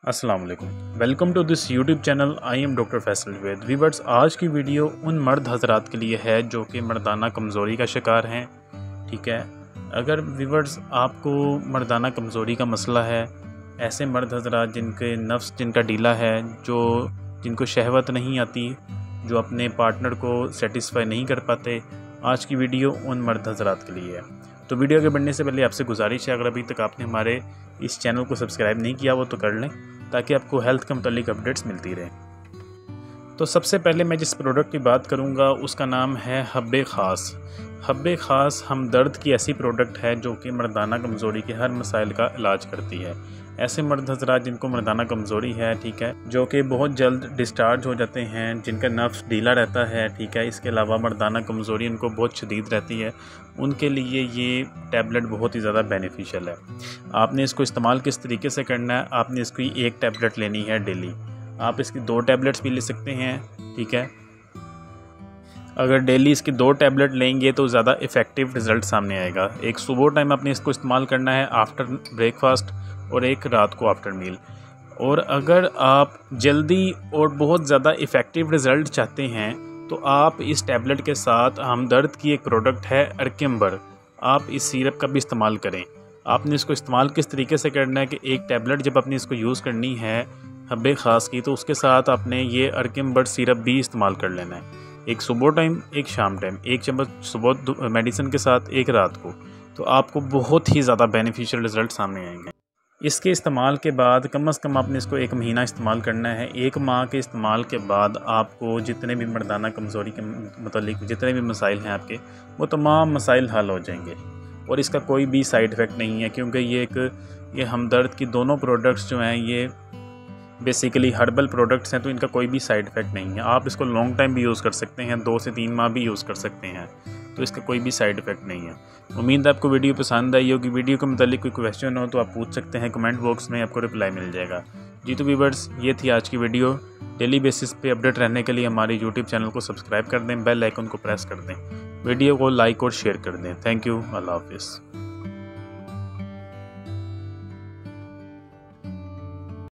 अस्सलाम वालेकुम। Welcome to this YouTube channel. I am doctor Faisal Vaid. Viewers, आज की वीडियो उन मर्द हजरात के लिए है जो कि मर्दाना कमज़ोरी का शिकार हैं। ठीक है, अगर वीवर्स आपको मर्दाना कमज़ोरी का मसला है, ऐसे मर्द हजरात जिनके नफ्स जिनका ढीला है, जिनको शहवत नहीं आती, जो अपने पार्टनर को सेटिस्फाई नहीं कर पाते, आज की वीडियो उन मर्द हजरात के लिए है। तो वीडियो आगे बढ़ने से पहले आपसे गुजारिश है, अगर अभी तक आपने हमारे इस चैनल को सब्सक्राइब नहीं किया वो तो कर लें, ताकि आपको हेल्थ के मुतालिक अपडेट्स मिलती रहें। तो सबसे पहले मैं जिस प्रोडक्ट की बात करूंगा उसका नाम है हब्बे ख़ास। हब्बे ख़ास हमदर्द की ऐसी प्रोडक्ट है जो कि मर्दाना कमज़ोरी के हर मसाइल का इलाज करती है। ऐसे मर्द हजरात जिनको मर्दाना कमज़ोरी है, ठीक है, जो कि बहुत जल्द डिस्चार्ज हो जाते हैं, जिनका नफ्स ढीला रहता है, ठीक है, इसके अलावा मर्दाना कमज़ोरी उनको बहुत शदीद रहती है, उनके लिए ये टैबलेट बहुत ही ज़्यादा बेनिफिशियल है। आपने इसको इस्तेमाल किस तरीके से करना है, आपने इसकी एक टैबलेट लेनी है डेली। आप इसकी 2 टैबलेट्स भी ले सकते हैं, ठीक है। अगर डेली इसकी 2 टैबलेट लेंगे तो ज़्यादा इफ़ेक्टिव रिज़ल्ट सामने आएगा। एक सुबह टाइम आपने इसको इस्तेमाल करना है आफ्टर ब्रेकफास्ट, और एक रात को आफ्टर मील। और अगर आप जल्दी और बहुत ज़्यादा इफ़ेक्टिव रिज़ल्ट चाहते हैं तो आप इस टैबलेट के साथ हमदर्द की एक प्रोडक्ट है अर्किम्बर, आप इस सिरप का भी इस्तेमाल करें। आपने इसको इस्तेमाल किस तरीके से करना है कि एक टैबलेट जब आपने इसको यूज़ करनी है हब्बे ख़ास की, तो उसके साथ आपने ये अर्किम्बर सिरप भी इस्तेमाल कर लेना है। एक सुबह टाइम, एक शाम टाइम, 1 चम्मच सुबह मेडिसिन के साथ, एक रात को। तो आपको बहुत ही ज़्यादा बेनिफिशियल रिज़ल्ट सामने आएंगे। इसके इस्तेमाल के बाद कम से कम आपने इसको 1 महीना इस्तेमाल करना है। 1 माह के इस्तेमाल के बाद आपको जितने भी मर्दाना कमज़ोरी के मतलब जितने भी मसाइल हैं आपके, वो तमाम मसाइल हल हो जाएंगे। और इसका कोई भी साइड इफ़ेक्ट नहीं है, क्योंकि ये हमदर्द की दोनों प्रोडक्ट्स जो हैं ये बेसिकली हर्बल प्रोडक्ट्स हैं, तो इनका कोई भी साइड इफ़ेक्ट नहीं है। आप इसको लॉन्ग टाइम भी यूज़ कर सकते हैं, 2 से 3 माह भी यूज़ कर सकते हैं, तो इसका कोई भी साइड इफ़ेक्ट नहीं है। उम्मीद है आपको वीडियो पसंद आई होगी। वीडियो के मुतालिक कोई क्वेश्चन हो तो आप पूछ सकते हैं, कमेंट बॉक्स में आपको रिप्लाई मिल जाएगा। जी तो व्यूअर्स, ये थी आज की वीडियो। डेली बेसिस पे अपडेट रहने के लिए हमारे यूट्यूब चैनल को सब्सक्राइब कर दें, बेल आइकन को प्रेस कर दें, वीडियो को लाइक और शेयर कर दें। थैंक यू, अल्लाह हाफिज़।